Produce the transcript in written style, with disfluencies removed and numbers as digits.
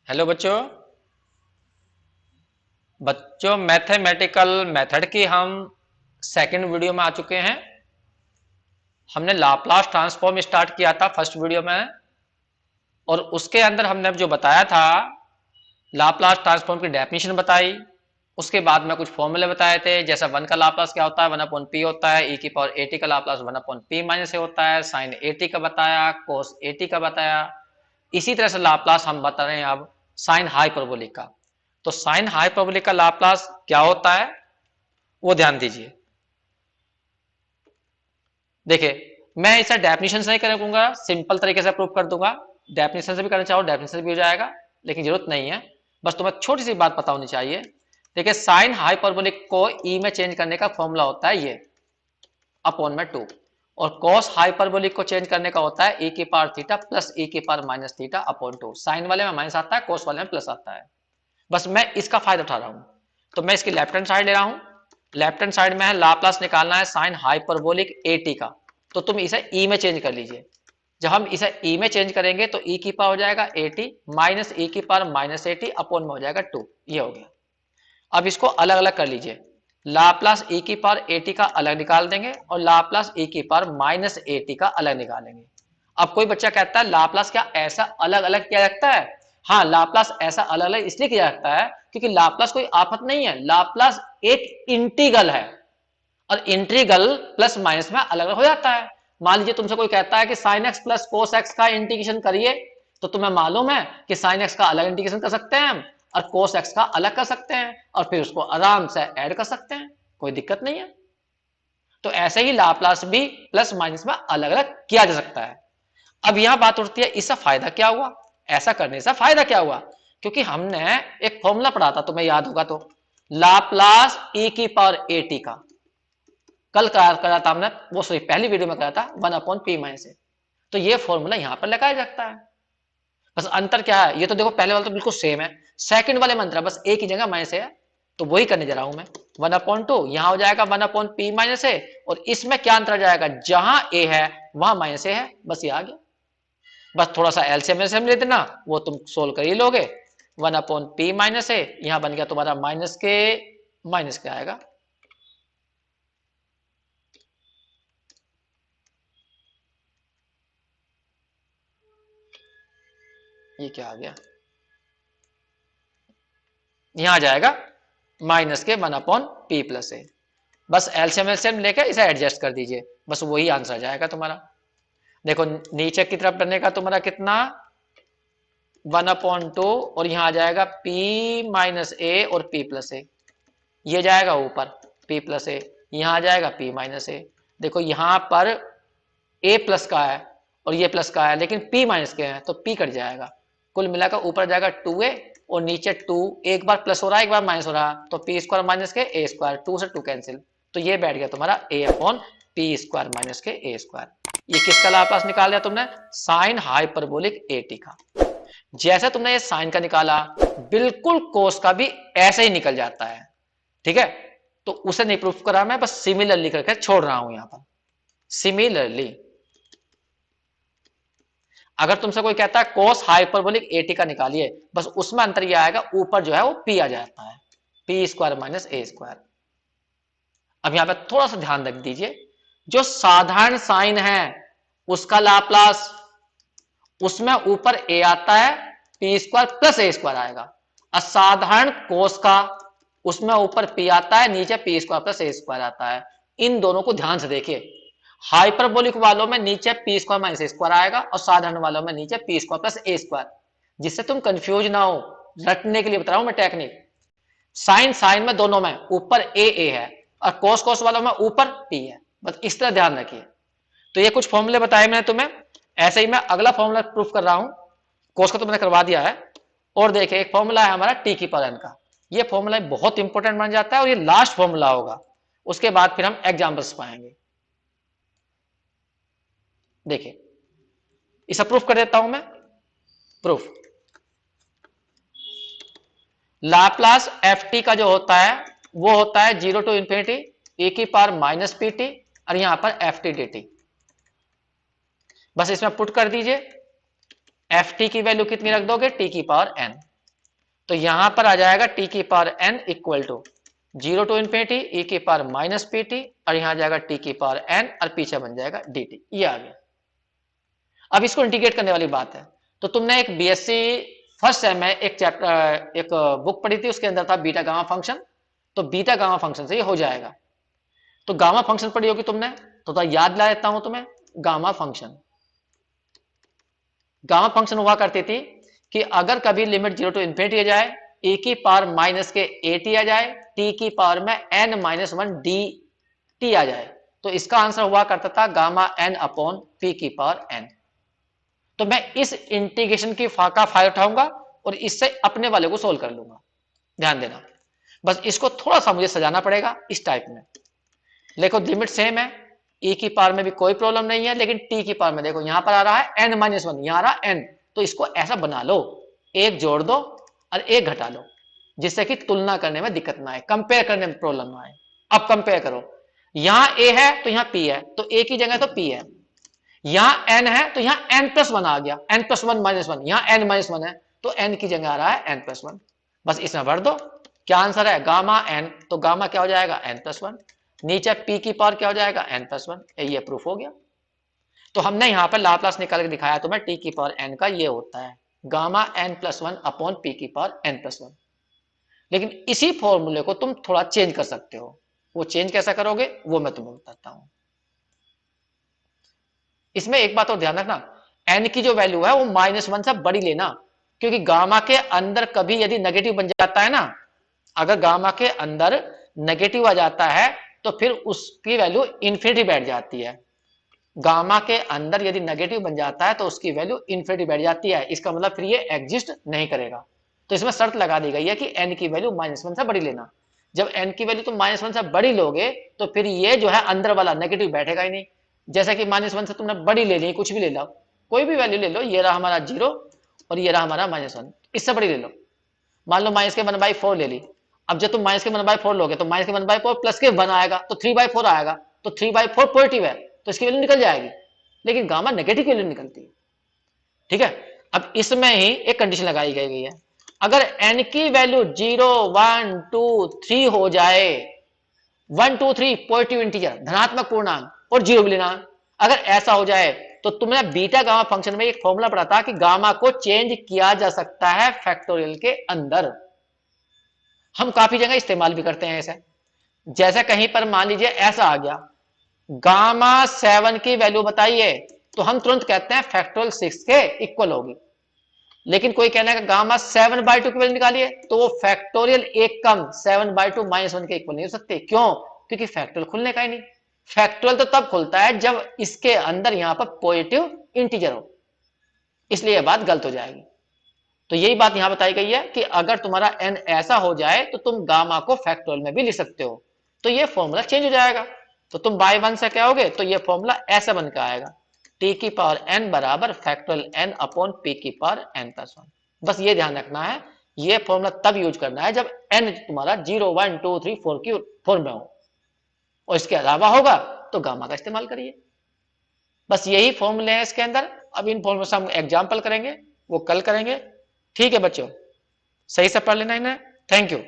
Hello बच्चों। Mathematical method की हम सेकंड वीडियो में आ चुके हैं। हमने लाप्लास ट्रांसफॉर्म स्टार्ट किया था फर्स्ट वीडियो में, और उसके अंदर हमने जो बताया था लाप्लास ट्रांसफॉर्म की डेफिनेशन बताई। उसके बाद में कुछ फॉर्मूले बताए थे, जैसा वन का लाप्लास क्या होता है, वन अपॉन पी होता है, ई की पावर ए टी का Laplace one upon P minus A होता है, साइन ए टी का बताया, कोस ए टी का बताया। इसी तरह से लाप्लास हम बता रहे हैं अब साइन हाइपरबोलिक का। तो साइन हाइपरबोलिक का लाप्लास क्या होता है वो ध्यान दीजिए। देखिए, मैं इसे डेफिनेशन से नहीं करूंगा, सिंपल तरीके से प्रूव कर दूंगा। डेफिनेशन से भी करना चाहो डेफिनेशन से भी हो जाएगा, लेकिन जरूरत नहीं है। बस तुम्हें छोटी सी बात पता होनी चाहिए। देखिए, साइन हाइपरबोलिक को ई में चेंज करने का फॉर्मूला होता है ये, अपॉन में 2। और कॉस हाइपरबोलिक को चेंज करने का होता है e की पावर थीटा प्लस e की power minus theta upon 2। Sine वाले में माइनस आता है, कॉस वाले में प्लस आता है। बस मैं इसका फायदा उठा रहा हूं, तो मैं इसकी लेफ्ट हैंड साइड ले रहा हूं। लेफ्ट हैंड साइड में है लाप्लास निकालना है साइन हाइपरबोलिक ए टी का, तो तुम इसे ई में चेंज कर लीजिए। जब हम इसे ई में चेंज करेंगे तो ई की पावर हो जाएगा ए टी माइनस ई की power minus A T upon में हो जाएगा 2। ये हो गया। अब इसको अलग अलग कर लीजिए। लाप्लास ई की पावर ए टी का अलग निकाल देंगे और लाप्लास ई की पावर माइनस ए टी का अलग निकालेंगे। अब कोई बच्चा कहता है लाप्लास क्या ऐसा अलग अलग किया जाता है? हाँ, लाप्लास ऐसा अलग अलग इसलिए किया जाता है क्योंकि लाप्लास कोई आफत नहीं है, लाप्लास एक इंटीग्रल है, और इंटीग्रल प्लस माइनस में अलग अलग हो जाता है। मान लीजिए तुमसे कोई कहता है कि sine x plus cos x का इंटीग्रेशन करिए, तो तुम्हें मालूम है कि साइन एक्स का अलग इंटीग्रेशन कर सकते हैं हम, और कोस एक्स का अलग कर सकते हैं, और फिर उसको आराम से ऐड कर सकते हैं, कोई दिक्कत नहीं है। तो ऐसे ही लाप्लास भी प्लस माइनस में अलग अलग किया जा सकता है। अब यहां बात उठती है, इससे फायदा क्या हुआ, ऐसा करने से फायदा क्या हुआ? क्योंकि हमने एक फॉर्मूला पढ़ा था, तुम्हें याद होगा तो, लाप्लास ई की पावर ए टी का कल करा था हमने, वो सॉरी पहली वीडियो में करा था, वन अपॉन पी माइनस ए। तो ये फॉर्मूला यहां पर लगाया जाता है। बस अंतर क्या है, ये तो देखो पहले वाला तो बिल्कुल सेम है, सेकंड वाले में अंतर है, बस ए की जगह माइनस ए है, तो वही करने जा रहा हूं मैं। वन अपॉन टू यहां हो जाएगा वन अपॉन पी माइनस ए, और इसमें क्या अंतर आ जाएगा, जहां ए है वहां माइनस ए है, बस ये आ गया। बस थोड़ा सा एलसीएम एलसीएम ले देना, वो तुम सोल्व कर ही लोगे। वन अपॉन पी माइनस ए यहां बन गया तुम्हारा माइनस के माइनस के आएगा। ये क्या आ गया, यहां आ जाएगा माइनस के वन अपॉन पी प्लस ए। बस एलसीएम एलसीएम लेके इसे एडजस्ट कर दीजिए, बस वही आंसर आ जाएगा तुम्हारा। देखो नीचे की तरफ बनेगा तुम्हारा कितना, वन अपॉन टू, और यहां आ जाएगा पी माइनस ए और पी प्लस ए। ये जाएगा ऊपर पी प्लस ए, यहां आ जाएगा पी माइनस ए। देखो यहां पर ए प्लस का है और ये प्लस का है, लेकिन पी माइनस के हैं तो पी कट जाएगा। कुल मिलाकर ऊपर जाएगा टू ए, और नीचे टू, एक बार प्लस हो रहा है एक बार माइनस हो रहा है, तो पी स्क्वायर माइनस के ए स्क्वायर, टू से टू कैंसिल, तो ये बैठ गया तुम्हारा ए अपॉन पी स्क्वायर माइनस के ए स्क्वायर। ये किसका लाप्लास निकाल दिया तुमने, साइन हाइपरबोलिक ए टी का। जैसे तुमने ये साइन का निकाला, बिल्कुल कोस का भी ऐसे ही निकल जाता है, ठीक है। तो उसे नहीं प्रूफ करा मैं, बस सिमिलरली करके छोड़ रहा हूं यहां पर। सिमिलरली अगर तुमसे कोई कहता है कोस हाइपरबोलिक एटी का निकालिए, बस उसमें अंतर यह आएगा, ऊपर जो है वो पी आ जाता है, पी स्क्वायर माइनस ए स्क्वायर। अब यहां पे थोड़ा सा ध्यान रख दीजिए, जो साधारण साइन है उसका लाप्लास, उसमें ऊपर ए आता है, पी स्क्वायर प्लस ए स्क्वायर आएगा। असाधारण कोस का, उसमें ऊपर पी आता है, नीचे पी स्क्वायर प्लस ए स्क्वायर आता है। इन दोनों को ध्यान से देखिए, हाइपरबोलिक वालों में नीचे पी स्क्वायर माइनस ए स्क्वायर आएगा, और साधारण वालों में नीचे पी स्क्वायर प्लस ए स्क्वायर। जिससे तुम कंफ्यूज ना हो, रटने के लिए बता रहा हूं मैं टेक्निक। साइन साइन में दोनों में ऊपर ए है, और कोस कोस वालों में ऊपर पी है, बस इस तरह ध्यान रखिए। तो ये कुछ फॉर्मूले बताए मैंने तुम्हें, ऐसे ही मैं अगला फॉर्मूला प्रूफ कर रहा हूं। कोस का तो मैंने करवा दिया है। और देखिए एक फॉर्मूला है हमारा टी की पावर एन का, ये फॉर्मूला बहुत इंपॉर्टेंट बन जाता है, और ये लास्ट फॉर्मूला होगा, उसके बाद फिर हम एग्जाम्पल्स पाएंगे। देखिए इसे प्रूफ कर देता हूं मैं। प्रूफ, लाप्लास एफ टी का जो होता है वो होता है जीरो टू इंफिनिटी ए की पावर माइनस पी टी, और यहां पर एफ टी डी टी। बस इसमें पुट कर दीजिए, एफ टी की वैल्यू कितनी रख दोगे, टी की पावर एन। तो यहां पर आ जाएगा टी की power N equal to 0 to infinity E की पावर माइनस पी टी, और यहां आ जाएगा टी की पावर एन और पीछे बन जाएगा डी टी। ये आ गया। अब इसको इंटीग्रेट करने वाली बात है। तो तुमने एक बीएससी फर्स्ट सेम में एक चैप्टर एक बुक पढ़ी थी, उसके अंदर था बीटा गामा फंक्शन। तो बीटा गामा फंक्शन से ये हो जाएगा। तो गामा फंक्शन पढ़ी होगी तुमने, तो याद दिला देता हूं तुम्हें। गामा फंक्शन, गामा फंक्शन हुआ करती थी कि अगर कभी लिमिट 0 टू इन्फिनिटी आ जाए, e की पावर माइनस के at आ जाए, t की पावर में n minus one D T आ जाए, तो इसका आंसर हुआ करता था गामा n अपॉन p की पावर n। तो मैं इस इंटीग्रेशन की का फायदा उठाऊंगा और इससे अपने वाले को सोल्व कर लूंगा। ध्यान देना, बस इसको थोड़ा सा मुझे सजाना पड़ेगा इस टाइप में। देखो लिमिट सेम है, e की पावर में भी कोई प्रॉब्लम नहीं है, लेकिन t की पावर में देखो यहां पर आ रहा है n माइनस वन, यहां आ रहा है n, तो इसको ऐसा बना लो, एक जोड़ दो और एक घटा लो, जिससे कि तुलना करने में दिक्कत ना आए, कंपेयर करने में प्रॉब्लम ना आए। अब कंपेयर करो, यहां a है तो यहां p है, तो a की जगह तो p है, यहां n है तो यहां n प्लस वन आ गया, n plus one minus one, यहां n माइनस वन है तो n की जगह आ रहा है n प्लस वन। बस इसमें भर दो, क्या आंसर है गामा n, तो गामा क्या हो जाएगा n प्लस वन, नीचे p की पावर क्या हो जाएगा n प्लस वन। ये प्रूफ हो गया। तो हमने यहां पर लाप्लास निकाल के दिखाया तुम्हें, t की पावर n का ये होता है gamma n plus one upon p की पावर n प्लस वन। लेकिन इसी फॉर्मूले को तुम थोड़ा चेंज कर सकते हो, वो चेंज कैसा करोगे वो मैं तुम्हें बताता हूं। इसमें एक बात और ध्यान रखना, n की जो वैल्यू है वो माइनस वन से बड़ी लेना, क्योंकि गामा के अंदर कभी यदि नेगेटिव बन जाता है ना, अगर गामा के अंदर नेगेटिव आ जाता है तो फिर उसकी वैल्यू इन्फिनिटी बैठ जाती है। गामा के अंदर यदि नेगेटिव बन जाता है तो उसकी वैल्यू इन्फिनिटी बैठ जाती है, इसका मतलब फिर ये एग्जिस्ट नहीं करेगा। तो इसमें शर्त लगा दी गई है कि n की वैल्यू माइनस वन से बड़ी लेना। जब n की वैल्यू तुम माइनस वन से बड़ी लोगे तो फिर ये जो है अंदर वाला नेगेटिव बैठेगा ही नहीं। जैसा कि माइनस वन से तुमने बड़ी ले ली, कुछ भी ले लो, कोई भी वैल्यू ले लो, ये रहा हमारा जीरो और ये रहा हमारा माइनस वन, इससे बड़ी ले लो। मान लो माइनस के वन बाई फोर ले ली, अब जब तुम माइनस के वन बाई फोर लोगे तो माइनस के वन बाई फोर प्लस के वन आएगा तो थ्री बाई फोर आएगा, तो थ्री बाई फोर पॉजिटिव है तो इसकी वैल्यू निकल जाएगी, लेकिन गामा नेगेटिव वैल्यू निकलती है। ठीक है, अब इसमें ही एक कंडीशन लगाई गई है, अगर n की वैल्यू 0 1 2 3 हो जाए, 1 2 3 पॉजिटिव इंटीजर धनात्मक पूर्णांक और जीरो भी लेना, अगर ऐसा हो जाए तो तुमने बीटा गामा फंक्शन में एक फॉर्मूला पढ़ा था कि गामा को चेंज किया जा सकता है फैक्टोरियल के अंदर। हम काफी जगह इस्तेमाल भी करते हैं ऐसे, जैसे कहीं पर मान लीजिए ऐसा आ गया गामा 7 की वैल्यू बताइए, तो हम तुरंत कहते हैं फैक्टोरियल 6 के इक्वल होगी। लेकिन कोई कहना है गामा 7 बाई टू की वैल्यू निकालिए, तो वो फैक्टोरियल एक कम 7 बाई टू माइनस वन के इक्वल नहीं हो सकते। क्यों? क्योंकि फैक्टोरियल खुलने का ही नहीं। फैक्टोरियल तो तब खुलता है जब इसके अंदर यहां पर पॉजिटिव इंटीजर हो, इसलिए यह बात गलत हो जाएगी। तो यही बात यहां बताई गई है कि अगर तुम्हारा n ऐसा हो जाए तो तुम गामा को फैक्टोरियल में भी लिख सकते हो, तो ये फॉर्मूला चेंज हो जाएगा। तो तुम बाय वन से क्या होगे, तो ये फॉर्मूला ऐसा बनकर आएगा, t की पावर n बराबर फैक्टोरियल n अपॉन p की पावर n प्लस वन। बस ये ध्यान रखना है, ये फॉर्मूला तब यूज करना है जब n तुम्हारा 0 1 2 3 4 की फॉर्म में हो, और इसके अलावा होगा तो गामा का इस्तेमाल करिए। बस यही फॉर्मूले हैं इसके अंदर। अब इन फॉर्मूले से हम एग्जाम्पल करेंगे, वो कल करेंगे। ठीक है बच्चों, सही से पढ़ लेना इन्हें। Thank you.